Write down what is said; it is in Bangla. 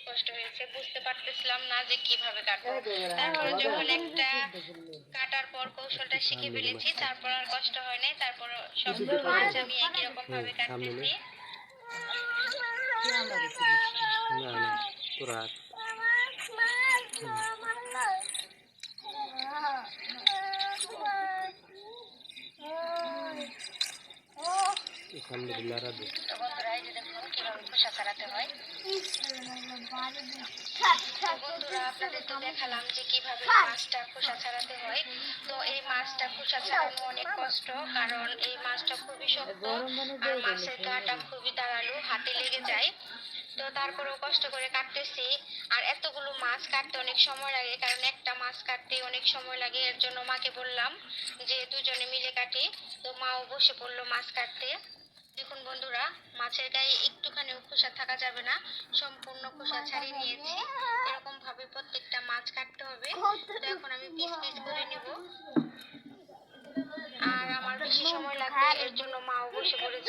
কষ্ট হয়েছে, বুঝতে পারতেছিলাম না যে কিভাবে কাটবো। তারপরে যখন একটা কাটার পর কৌশলটা শিখে ফেলেছি, তারপর আর কষ্ট হয় নাই। তারপর সবগুলো মাছ আমি একই রকম ভাবে কাটতেছি। আলহামদুলিল্লাহ রাধে। তো বন্ধুরা, এই যে দেখুন কিভাবে খোসা ছাড়াতে হয়। তো বন্ধুরা, আপনাদের তো দেখালাম যে কিভাবে মাছটা খোসা ছাড়াতে হয়। তো এই মাছটা খোসা ছাড়ানো অনেক কষ্ট, কারণ এই মাছটা খুবই শক্ত আর মাছের গাটা খুবই ধারালো, হাতে লেগে যায়। তো তারপরেও কষ্ট করে কাটতেছি। আর এতগুলো মাছ কাটতে অনেক সময় লাগে, কারণ একটা মাছ কাটতে অনেক সময় লাগে। এর জন্য মাকে বললাম যে দুজনে মিলে কাটি। তো মাও বসে পড়লো মাছ কাটতে। দেখুন বন্ধুরা, মাছের গায়ে একটুখানিও খোসা থাকা যাবে না, সম্পূর্ণ খোসা ছাড়িয়ে নিয়েছি। এরকম ভাবে প্রত্যেকটা মাছ কাটতে হবে। তো এখন আমি পিস পিস করে নিব। আর আমার বেশি সময় লাগবে, এর জন্য মাও বসে পড়েছে।